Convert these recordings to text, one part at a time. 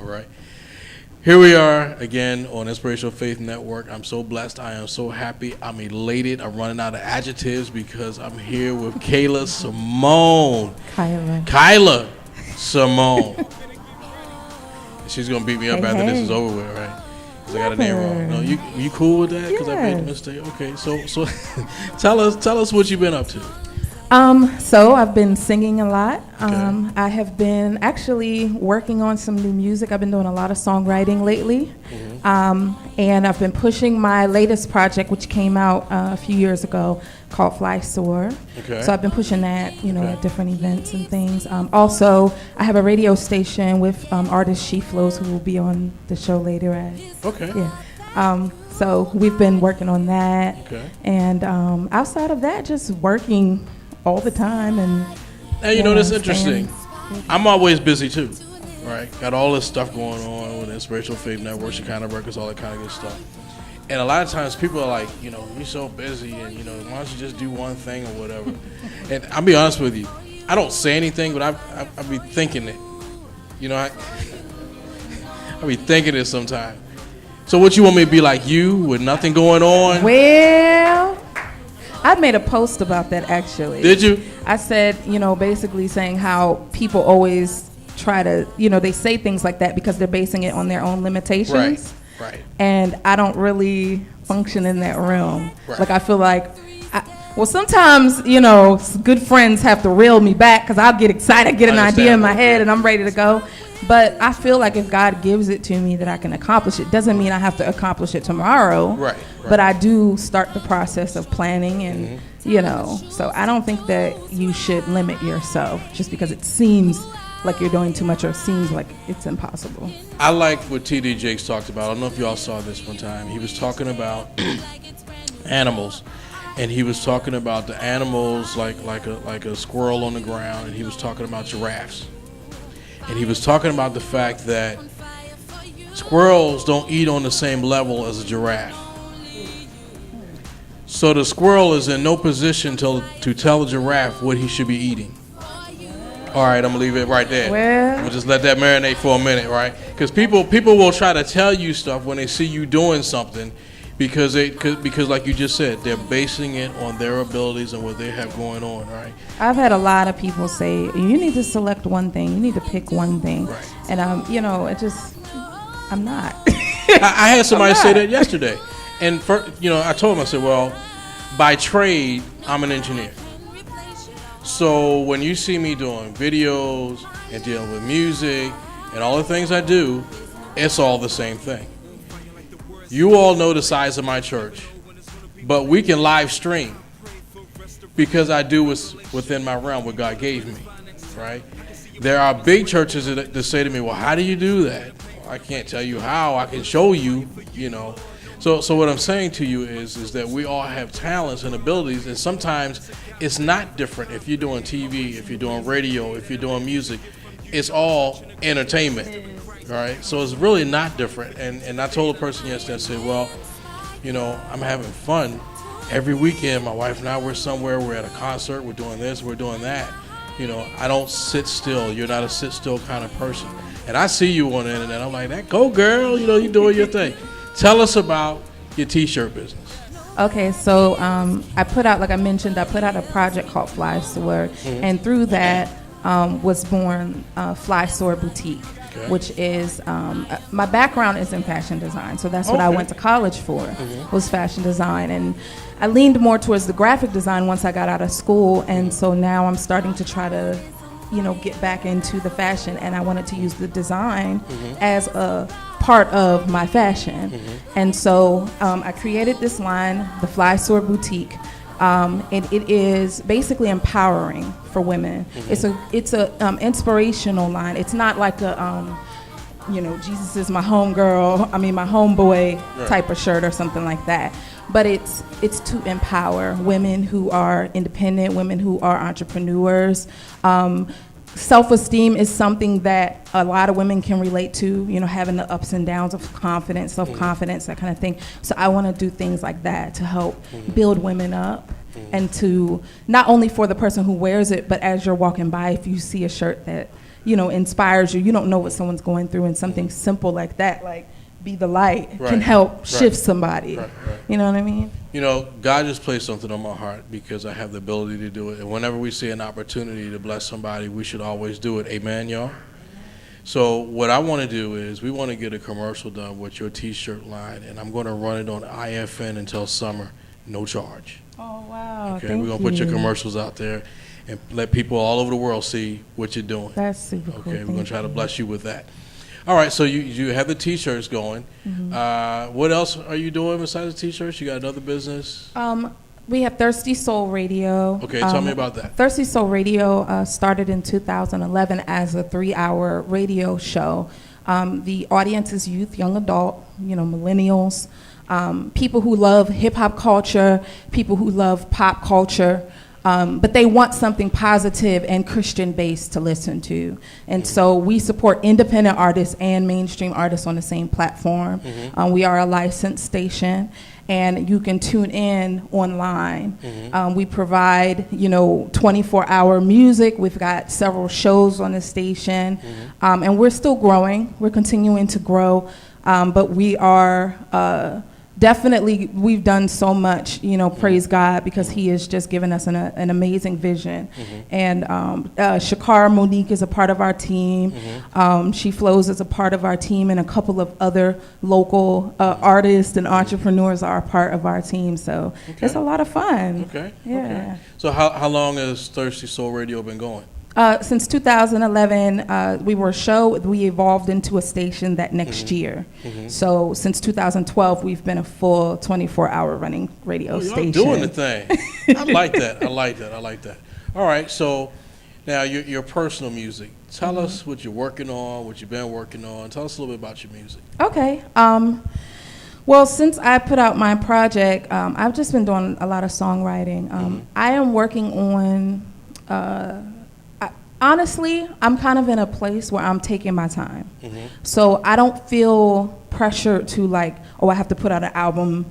right? Here we are again on Inspirational Faith Network. I'm so blessed. I am so happy. I'm elated. I'm running out of adjectives because I'm here with Kyla Simone. Kyla Simone. She's going to beat me up after this is over with, right? Because I got a name wrong. No, you cool with that? Because I made a mistake. Okay, so tell us what you've been up to. So I've been singing a lot. I have been actually working on some new music. I've been doing a lot of songwriting lately. And I've been pushing my latest project, which came out a few years ago, called Fly Soar. So I've been pushing that, at different events and things. Also, I have a radio station with artist She Flows, who will be on the show later. So we've been working on that. And outside of that, just working all the time. And that's interesting. I'm always busy too, right? Got all this stuff going on with Inspirational Faith Network, Shekinah Records, all that kind of good stuff. And a lot of times people are like, you're so busy, and why don't you just do one thing or whatever? And I'll be honest with you, I don't say anything, but I be thinking it. I be thinking it sometimes. So what, you want me to be like you with nothing going on? Well, I made a post about that, actually. Did you? I said, basically saying how people always try to, they say things like that because they're basing it on their own limitations. Right. And I don't really function in that realm. Right. Like, I feel like, sometimes, good friends have to reel me back because I'll get excited, get an idea in my head, and I'm ready to go. But I feel like if God gives it to me that I can accomplish it, doesn't mean I have to accomplish it tomorrow. Right. But I do start the process of planning and, so I don't think that you should limit yourself just because it seems like you're doing too much or seems like it's impossible. I like what T.D. Jakes talked about. I don't know if y'all saw this one time. He was talking about animals. And he was talking about the animals like a squirrel on the ground, and he was talking about giraffes. And he was talking about the fact that squirrels don't eat on the same level as a giraffe. So the squirrel is in no position to tell a giraffe what he should be eating. All right, I'm going to leave it right there. Well, I'm going to just let that marinate for a minute, right? Because people will try to tell you stuff when they see you doing something because like you just said, they're basing it on their abilities and what they have going on, right? I've had a lot of people say, you need to select one thing. You need to pick one thing. Right. And, I'm not. I had somebody say that yesterday. And, I told him, I said, well, by trade, I'm an engineer. So when you see me doing videos and dealing with music and all the things I do, it's all the same thing. You all know the size of my church, but we can live stream because I do what's within my realm, what God gave me, right? There are big churches that say to me, well, how do you do that? Well, I can't tell you how. I can show you, So what I'm saying to you is that we all have talents and abilities, and sometimes it's not different if you're doing TV, if you're doing radio, if you're doing music. It's all entertainment, right? So it's really not different. And I told a person yesterday, I said, well, I'm having fun. Every weekend, my wife and I, we're somewhere, we're at a concert, we're doing this, we're doing that. I don't sit still. You're not a sit still kind of person. And I see you on the internet. I'm like, that go girl, you're doing your thing. Tell us about your t-shirt business. Okay, so I put out a project called Fly Soar, and through that was born Fly Soar Boutique, which is, my background is in fashion design, so that's what I went to college for, was fashion design. And I leaned more towards the graphic design once I got out of school, and so now I'm starting to try to, get back into the fashion, and I wanted to use the design as a part of my fashion. And so I created this line, the Fly Soar Boutique, and it is basically empowering for women. It's a inspirational line. It's not like a Jesus is my homegirl, my homeboy type of shirt or something like that. But it's to empower women who are independent, women who are entrepreneurs. Self-esteem is something that a lot of women can relate to, having the ups and downs of confidence, self-confidence, that kind of thing. So I want to do things like that to help build women up, and to not only for the person who wears it, but as you're walking by, if you see a shirt that inspires you. You don't know what someone's going through, and something simple like that, like Be the Light, can help shift somebody. Right. You know what I mean? God just placed something on my heart because I have the ability to do it. And whenever we see an opportunity to bless somebody, we should always do it. Amen, y'all? So what I want to do is we want to get a commercial done with your T-shirt line, and I'm going to run it on IFN until summer, no charge. Oh, wow. Okay, Thank we're going to put your commercials out there and let people all over the world see what you're doing. That's super cool. Okay, we're going to try to bless you with that. All right, so you have the T-shirts going. What else are you doing besides the T-shirts? You got another business? We have Thirsty Soul Radio. Okay, tell me about that. Thirsty Soul Radio started in 2011 as a 3-hour radio show. The audience is youth, young adult, millennials, people who love hip-hop culture, people who love pop culture. But they want something positive and Christian-based to listen to. And so we support independent artists and mainstream artists on the same platform. We are a licensed station, and you can tune in online. We provide, 24-hour music. We've got several shows on the station, and we're still growing. We're continuing to grow, but we are... definitely, we've done so much, praise God, because he has just given us an amazing vision. And Shakara Monique is a part of our team. She Flows is a part of our team, and a couple of other local artists and entrepreneurs are a part of our team. So it's a lot of fun. Okay. Yeah. Okay. So how long has Thirsty Soul Radio been going? Since 2011, we were a show. We evolved into a station that next year. So since 2012, we've been a full 24-hour running radio station. Doing the thing. I like that. I like that. All right. So now your personal music. Tell us what you're working on, what you've been working on. Tell us a little bit about your music. Okay. Well, since I put out my project, I've just been doing a lot of songwriting. I am working on... honestly, I'm kind of in a place where I'm taking my time. So I don't feel pressure to I have to put out an album,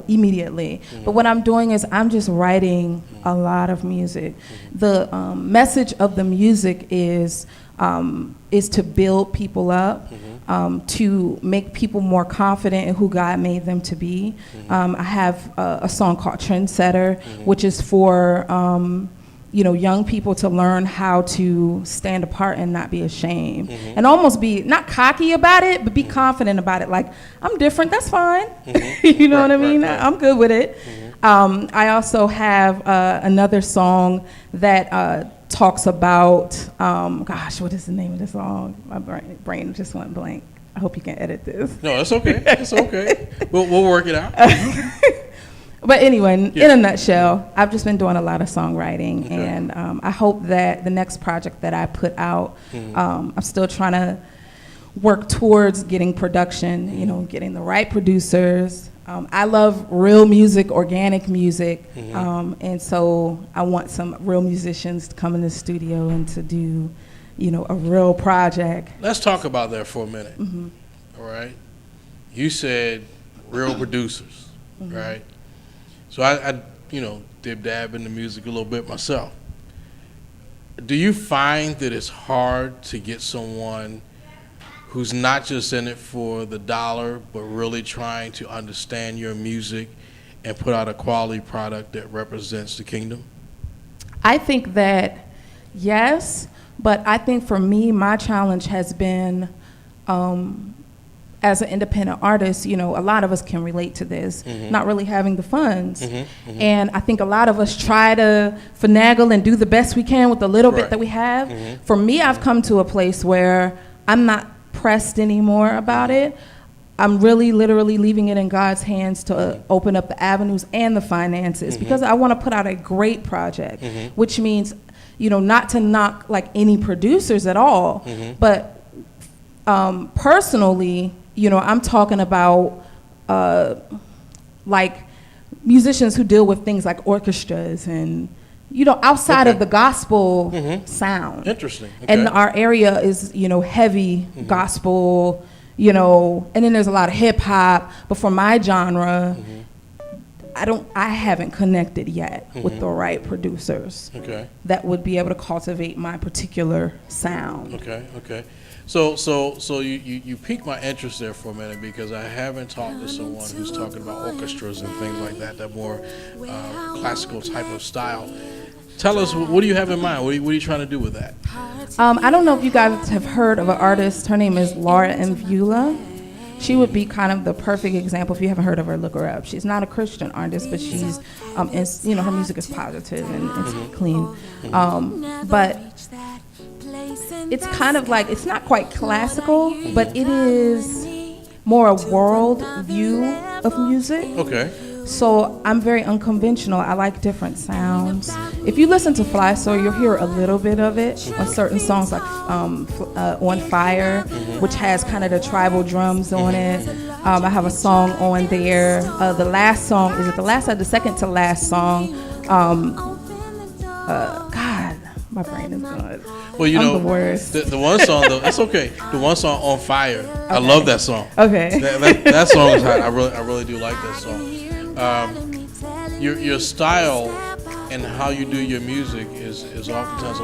immediately. But what I'm doing is I'm just writing a lot of music. The message of the music is to build people up, to make people more confident in who God made them to be. I have a song called Trendsetter, which is for... young people to learn how to stand apart and not be ashamed, and almost be not cocky about it, but be confident about it. Like, I'm different, that's fine. You know what I mean? Right. I'm good with it. I also have another song that talks about, what is the name of the song? My brain just went blank. I hope you can edit this. No, it's okay. It's okay. We'll work it out. But anyway, in a nutshell, I've just been doing a lot of songwriting, and I hope that the next project that I put out, I'm still trying to work towards getting production, getting the right producers. I love real music, organic music, and so I want some real musicians to come in the studio and to do, a real project. Let's talk about that for a minute. All right? You said real producers, right? So I dib-dab into music a little bit myself. Do you find that it's hard to get someone who's not just in it for the dollar, but really trying to understand your music and put out a quality product that represents the kingdom? I think that, yes, but I think for me, my challenge has been, as an independent artist, a lot of us can relate to this, not really having the funds. And I think a lot of us try to finagle and do the best we can with the little bit that we have. For me, I've come to a place where I'm not pressed anymore about it. I'm really literally leaving it in God's hands to open up the avenues and the finances, because I want to put out a great project, which means, not to knock any producers at all, but personally, I'm talking about musicians who deal with things like orchestras and, outside of the gospel sound. Interesting. Okay. And our area is, heavy gospel, and then there's a lot of hip hop. But for my genre, I haven't connected yet with the right producers that would be able to cultivate my particular sound. Okay. So you piqued my interest there for a minute, because I haven't talked to someone who's talking about orchestras and things like that more classical type of style. Tell us, what do you have in mind? What are you trying to do with that? I don't know if you guys have heard of an artist. Her name is Laura Mvula. She would be kind of the perfect example. If you haven't heard of her, look her up. She's not a Christian artist, but she's, her music is positive and it's clean. But it's kind of like, it's not quite classical, but it is more a world view of music. Okay. So I'm very unconventional. I like different sounds. If you listen to Fly Soar, you'll hear a little bit of it on certain songs, like On Fire, which has kind of the tribal drums on it. I have a song on there. The last song, is it the last or the second to last song? God, my brain is good. Well, you know, the worst. The one song, though, that's okay. The one song, On Fire, I love that song. Okay. That song is hot. I really do like that song. Your style and how you do your music is oftentimes,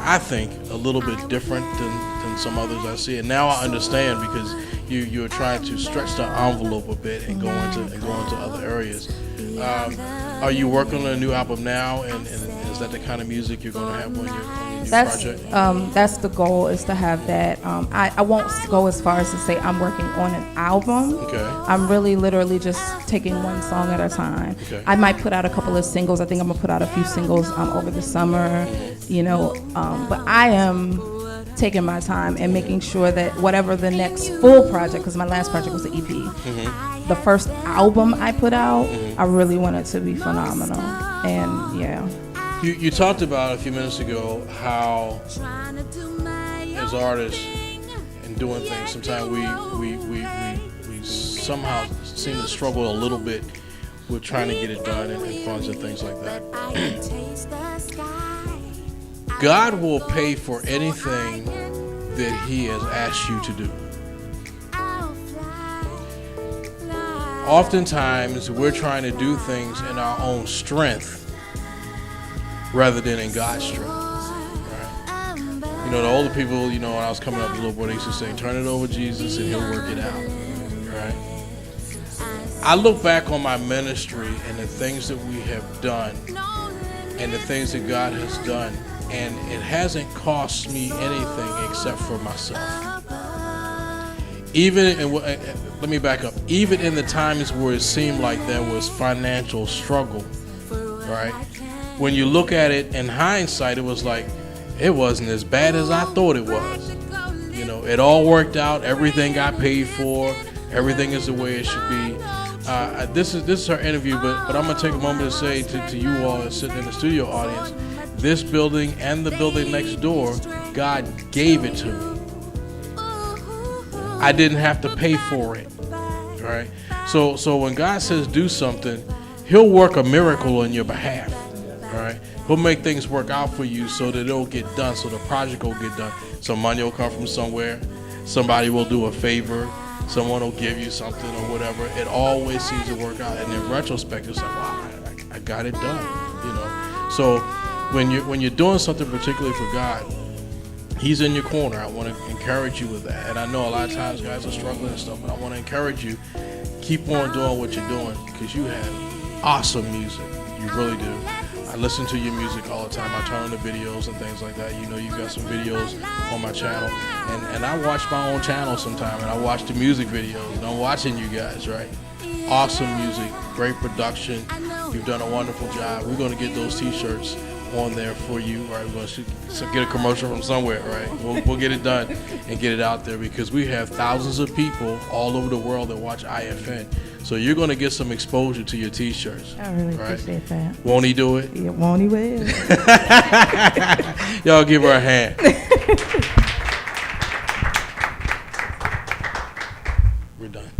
I think, a little bit different than some others I see. And now I understand, because you're trying to stretch the envelope a bit and go into other areas. Are you working on a new album now, and is that the kind of music you're going to have on your new project? That's the goal, is to have that. I won't go as far as to say I'm working on an album. Okay. I'm really literally just taking one song at a time. Okay. I might put out a couple of singles. I think I'm going to put out a few singles over the summer, but I am taking my time and making sure that whatever the next full project, because my last project was the EP, the first album I put out, I really want it to be phenomenal. And yeah. You talked about a few minutes ago how, as artists and doing things, sometimes we somehow seem to struggle a little bit with trying to get it done and funds and things like that. God will pay for anything that He has asked you to do. Oftentimes, we're trying to do things in our own strength rather than in God's strength. Right? You know, the older people, when I was coming up, the little boy, they used to say, turn it over to Jesus and He'll work it out. Right? I look back on my ministry and the things that we have done and the things that God has done, and it hasn't cost me anything except for myself. Let me back up. Even in the times where it seemed like there was financial struggle, right? When you look at it in hindsight, it was like, it wasn't as bad as I thought it was. It all worked out. Everything got paid for. Everything is the way it should be. This is our interview, but I'm going to take a moment to say to you all sitting in the studio audience, this building and the building next door, God gave it to me. I didn't have to pay for it, right? So when God says do something, He'll work a miracle on your behalf, right? He'll make things work out for you so that it'll get done, so the project will get done. Some money will come from somewhere. Somebody will do a favor. Someone will give you something or whatever. It always seems to work out. And in retrospect, it's like, wow, I got it done, So when you're doing something particularly for God, He's in your corner. I want to encourage you with that. And I know a lot of times guys are struggling and stuff, but I want to encourage you, keep on doing what you're doing, because you have awesome music. You really do. I listen to your music all the time. I turn on the videos and things like that. You've got some videos on my channel. And I watch my own channel sometime, and I watch the music videos. And I'm watching you guys, right? Awesome music, great production. You've done a wonderful job. We're going to get those T-shirts on there for you, right? We're going to get a commercial from somewhere, right? We'll get it done and get it out there, because we have thousands of people all over the world that watch IFN. So you're going to get some exposure to your T-shirts. I really appreciate that. Won't he do it? Yeah, won't he will. Y'all give her a hand. We're done.